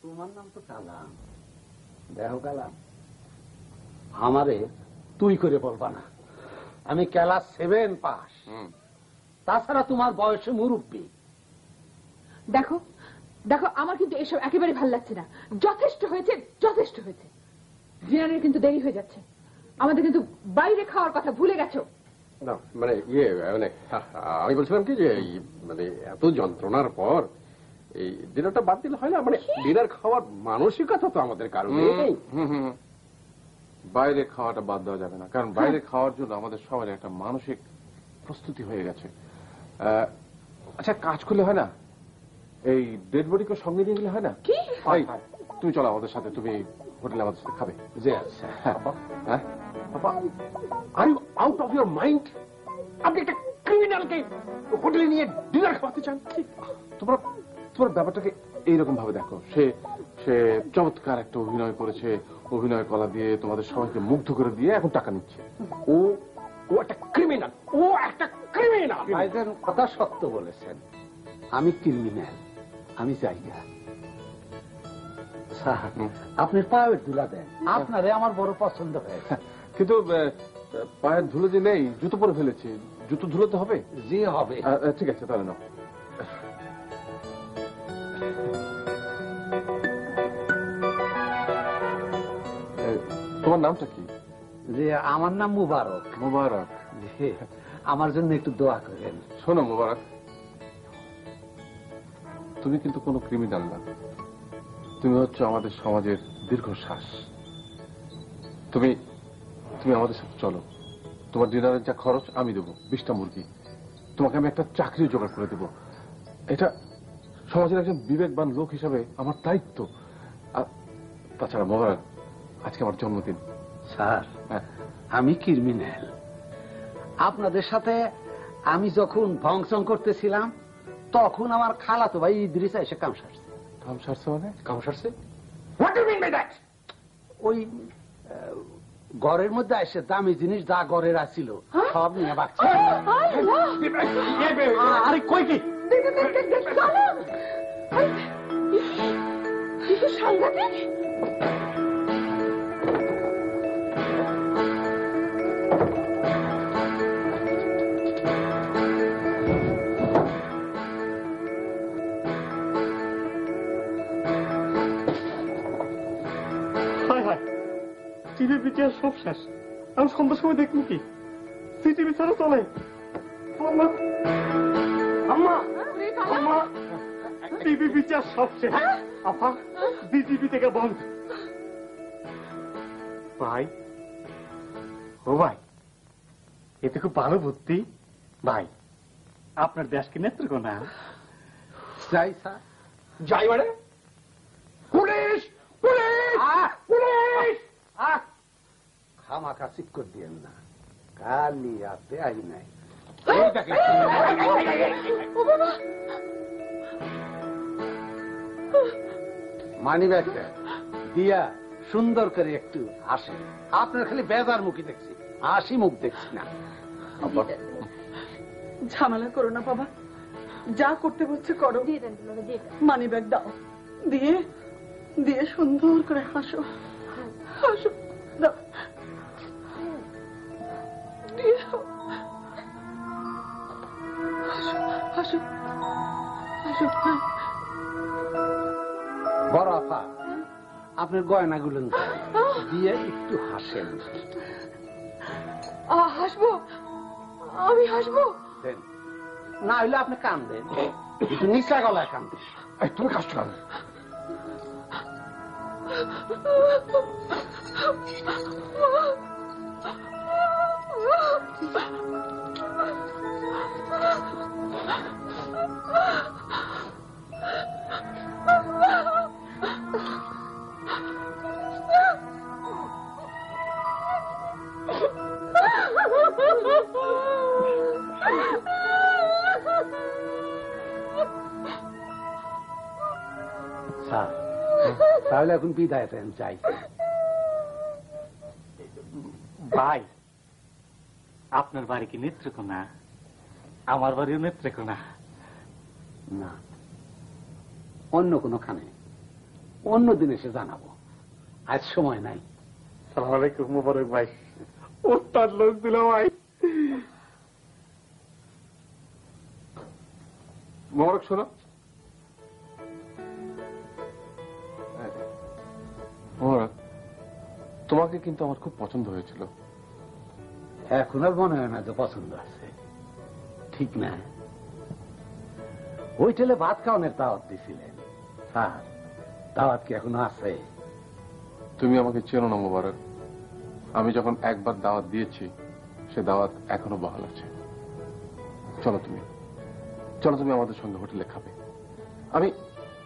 তোমার নাম তো কালাম। দেখো কালাম, আমারে তুই করে বলবা না। আমি ক্লাস 7 পাস। তাছাড়া তোমার বয়সে মুরব্বী। দেখো দেখো, আমার কিন্তু এসব একেবারে ভালো লাগছে না। যথেষ্ট হয়েছে, যথেষ্ট হয়েছে। ডিনারের কিন্তু দেরি হয়ে যাচ্ছে। আমাদের কিন্তু বাইরে খাওয়ার কথা ভুলে গেছো। না মানে আমি বলছিলাম কি যে মানে এত যন্ত্রণার পর এই ডিনারটা বাদ দিলে হয় না? মানে ডিনার খাওয়ার মানসিকতা তো আমাদের কারণে নেই। বাইরে খাওয়াটা বাদ দেওয়া যাবে না, কারণ বাইরে খাওয়ার জন্য আমাদের সবার একটা মানসিক প্রস্তুতি হয়ে গেছে। আচ্ছা, কাজ করলে হয় না, এই ডেড বডিকে সঙ্গে নিয়ে গেলে হয় না? কি? তুমি চলো আমাদের সাথে, তুমি হোটেলে আমাদের সাথে খাবে। যে আচ্ছা, হ্যাঁ, are you out of your mind? আপনি একটা ক্রিমিনালকে হোটেলে নিয়ে ডিনার খাওয়াতে চান? তোমার ব্যাপারটাকে এইরকম ভাবে দেখো। সে চমৎকার একটা অভিনয় করেছে, অভিনয় কলা দিয়ে তোমাদের সবাইকে মুগ্ধ করে দিয়ে এখন টাকা নিচ্ছে। ও একটা ক্রিমিনাল, ও একটা ক্রিমিনাল। ভাইজান কথা সত্য বলেছেন, আমি ক্রিমিনাল, আমি জায়গা। আপনি পায়ের ধুলা দেন, আপনারে আমার বড় পছন্দ হয়েছে। কিন্তু পায়ের ধুলো যে নেই, জুতো পরে ফেলেছে, জুতো ধুলোতে হবে? জি হবে। ঠিক আছে, তাহলে নাও। তোমার নামটা কি? যে আমার নাম মুবারক। মুবারক। আমার জন্য একটু দোয়া করেন। শোনো মুবারক, তুমি কিন্তু কোনো ক্রিমিনাল না। তুমি হচ্ছে আমাদের সমাজের দীর্ঘশ্বাস। তুমি আমাদের সাথে চলো। তোমার ডিনারের যা খরচ আমি দেবো, 20টা মুরগি। তোমাকে আমি একটা চাকরি জোগাড় করে দেবো। এটা সমাজের একজন বিবেকবান লোক হিসাবে আমার দায়িত্ব। তাছাড়া মোবারক, আজকে আমার জন্মদিন। স্যার, আমি ক্রিমিনাল। আপনাদের সাথে আমি যখন ভংসং করতেছিলাম, তখন আমার খালাতো ভাই ইদ্রিস এসে কাম সারছে। কাম সারছে মানে? কাম সারছে? What do mean by that? ওই ঘরের মধ্যে এসে দামি জিনিস যা ঘরের আছিল সব নিয়ে বাচ্চা। আরে কই কি? সাংঘাতিক। টিভি পিটিআর সব শেষ। আমি সন্ধ্যার সময় দেখবো কি? সিটিভি ছাড়া চলে? টিভি পিটিআর সব শেষ। আপা, বিটিভি থেকে বন্ধ। ভাই, ও ভাই, এতে খুব ভালো বুদ্ধি। ভাই, আপনার দেশকে নেত্রকোনা। যাই স্যার। যাই মানে? Police, police, police! খামাখা চিৎকার দিয়েন না। খালি হাতে আই নাই। মানি ব্যাগটা দিয়া সুন্দর করে একটু হাসি। আপনার খালি বেজার মুখী দেখছি, হাসি মুখ দেখছি না। ঝামেলা করো না বাবা, যা করতে হচ্ছে করো। মানি ব্যাগ দাও, দিয়ে দিয়ে সুন্দর করে হাসো, হাসো, দাও, দিয়ে দাও। হাসো, হাসো, হাসো। বড় আপা, আপনার গয়নাগুলো দিয়ে একটু হাসেন। হাসবো, আমি হাসবো। দেন। না হইলে আপনি কান্দেন, একটু নিচা গলায় কান্দেন। তুমি কাজ কর। স্যার, তাহলে এখন বিদায় দেন, চাই। ভাই, আপনার বাড়ি কি নেত্রকোনা? আমার বাড়িও নেত্রকোনা। না, অন্য কোনোখানে অন্য দিন এসে জানাবো, আজ সময় নাই। সালাম আলাইকুম মোবারক ভাই। ওস্তাদ লোক দিল ভাই। মোবারক শোনো, মোবারক, তোমাকে কিন্তু আমার খুব পছন্দ হয়েছিল। এখন আর মনে হয় না যে পছন্দ আছে, ঠিক না? ওই টেলে ভাত খাওয়ানোর দাওয়াত দিছিলেন স্যার, দাওয়াত কি এখনো আছে? তুমি আমাকে চেনো না মোবারক, আমি যখন একবার দাওয়াত দিয়েছি সে দাওয়াত এখনো বহাল আছে। চলো তুমি, চলো তুমি আমাদের সঙ্গে হোটেলে খাবে। আমি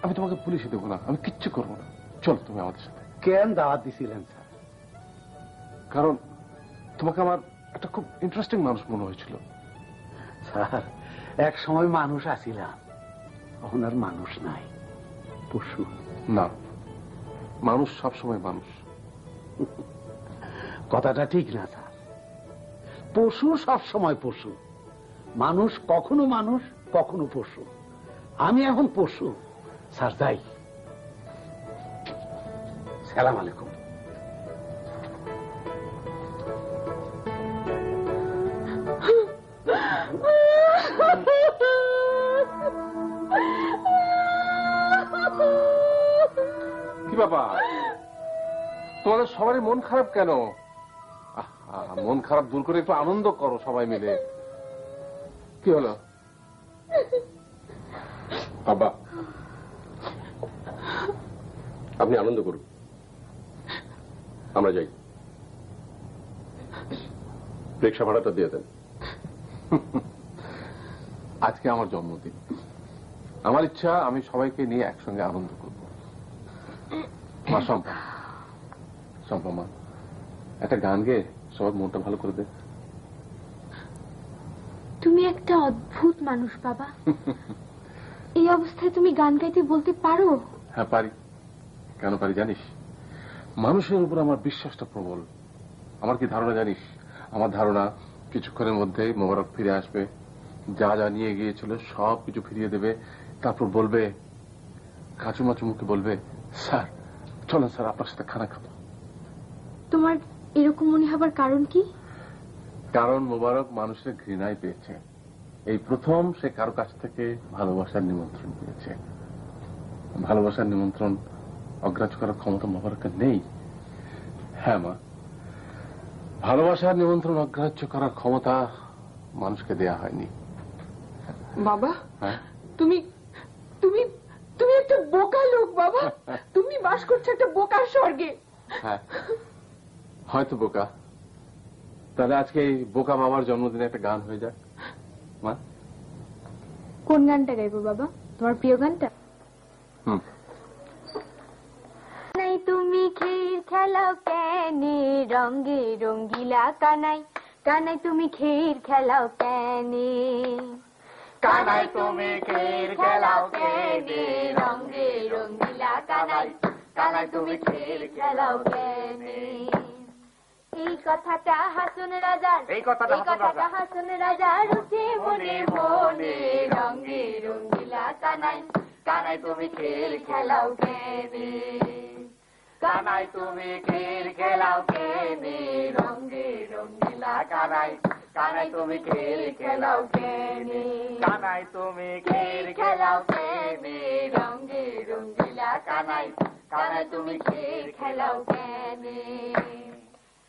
আমি তোমাকে পুলিশে দেবো না, আমি কিচ্ছু করবো না। চলো তুমি আমাদের সাথে। কেন দাওয়াত দিছিলেন স্যার? কারণ তোমাকে আমার একটা খুব ইন্টারেস্টিং মানুষ মনে হয়েছিল। স্যার, এক সময় মানুষ আছিলাম, এখন আর মানুষ নাই, পশু। না, মানুষ সবসময় মানুষ। কথাটা ঠিক না স্যার, পশু সব সময় পশু, মানুষ কখনো মানুষ কখনো পশু। আমি এখন পশু স্যার, যাই। সালাম আলাইকুম। কি বাবা, তোমাদের সবারই মন খারাপ কেন? মন খারাপ দূর করে একটু আনন্দ করো সবাই মিলে। কি হলো বাবা? আপনি আনন্দ করুন, আমরা যাই। রিক্সা ভাড়াটা দিয়ে দেন। আজকে আমার জন্মদিন, আমার ইচ্ছা আমি সবাইকে নিয়ে একসঙ্গে আনন্দ করব। মা শম্পা, শম্পা মা, একটা গান গেয়ে সবার মনটা ভালো করে দে। তুমি একটা অদ্ভুত মানুষ বাবা। এই অবস্থায় তুমি গান গাইতে বলতে পারো? হ্যাঁ পারি। কেন পারি জানিস? মানুষের উপর আমার বিশ্বাসটা প্রবল। আমার কি ধারণা জানিস? আমার ধারণা কিছুক্ষণের মধ্যে মোবারক ফিরে আসবে, যা যা নিয়ে গিয়েছিল সব কিছু ফিরিয়ে দেবে, তারপর বলবে, কাঁচু মাচু মুখে বলবে, স্যার চলেন স্যার আপনার সাথে খানা খাবো। তোমার এরকম মনে হবার কারণ কি? কারণ মোবারক মানুষের ঘৃণায় পেয়েছে। এই প্রথম সে কারো কাছ থেকে ভালোবাসার নিমন্ত্রণ পেয়েছে। ভালোবাসার নিমন্ত্রণ অগ্রাহ্য করার ক্ষমতা মোবারকের নেই। হ্যাঁ মা, ভালোবাসার নিমন্ত্রণ অগ্রাহ্য করার ক্ষমতা মানুষকে দেয়া হয়নি। বাবা, হ্যাঁ, তুমি তুমি তুমি একটা বোকা লোক বাবা। তুমি বাস করছো একটা বোকার স্বর্গে। হ্যাঁ হয়তো বোকা। তাহলে আজকে এই বোকা বাবার জন্মদিনে একটা গান হয়ে যাক। মা, কোন গানটা গাইবো বাবা? তোমার প্রিয় গানটা? নাই তুমি ক্ষীর খেলাও কেনে রঙে রঙ্গিলা কানাই, কানাই তুমি খের খেলাও কেনে কানাই তুমি খের খেলাও কেনে রঙে রঙিলা কানাই কানাই তুমি খের খেলাও কেনে এই কথাটা হাসন রাজার এই কথাটা হাসন রাজার উঠে মনে মনে রঙে রঙিলা কানাই কানাই তুমি খের খেলাও কেনে কানাই তুমি খের খেলাও কেনে রঙে রঙিলা কানাই কানাই তুমি খের খেলাও কেনে কানাই তুমি খের খেলাও কেনে রঙে রঙিলা কানাই কানাই তুমি খের খেলাও কেনে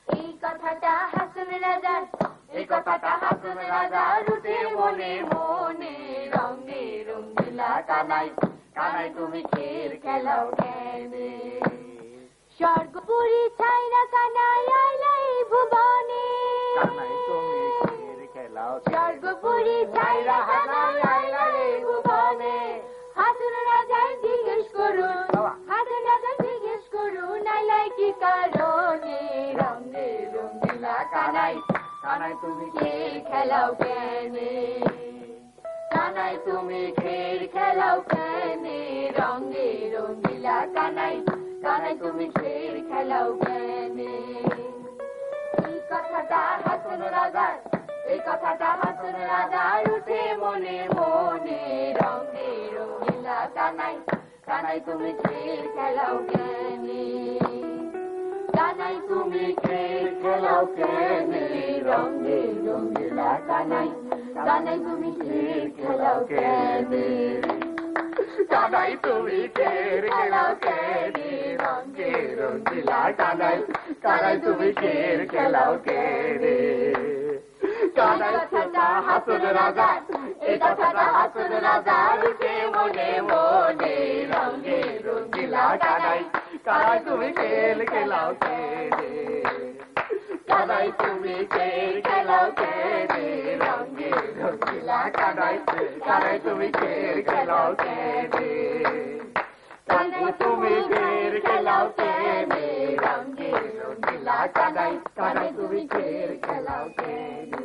এই কথাটা হাসন রাজার এই কথাটা হাসন রাজার উঠে মনে মনে রঙে রঙিলা কানাই কানাই তুমি খের খেলাও কেনে স্বর্গপুরী ছাইরা কানাই আইলা এই ভুবনে কানাই তুমি খের খেলাও স্বর্গপুরী ছাইরা কানাই আইলা এই ভুবনে হাসন রাজার জিজ্ঞেস করুন হাসন রাজার জিজ্ঞেস করুন আইলাই কি কারণে রঙে রঙিলা কানাই কানাই তুমি খের খেলাও কেনে কানাই তুমি খের খেলাও কেনে রঙে রঙিলা কানাই কানাই তুমি খের খেলাও কেনে এই কথাটা হাসন রাজার এই কথাটা হাসন রাজার উঠে মনে মনে রঙে রঙিলা কানাই কানাই তুমি খের খেলাও কেনে কানাই তুমি খের খেলাও কেনে রঙে রঙিলা কানাই কানাই তুমি খের খেলাও কেনে কানাই তুমি খের খেলাও কেনে রঙে রঙিলা কানাই কানাই তুমি খের খেলাও কেনে কানাই কথাটা হাসন রাজার এই কথাটা হাসন রাজার উঠে মনে মনে রঙে রঙিলা কানাই কানাই তুমি খের খেলাও কেনে কানাই তুমি খের খেলাও কেনে রঙে রঙিলা কানাই কানাই তুমি খের খেলাও কেনে কানাই তুমি খের খেলাও কেনে রঙে রঙিলা কানাই কানাই তুমি খের খেলাও কেনে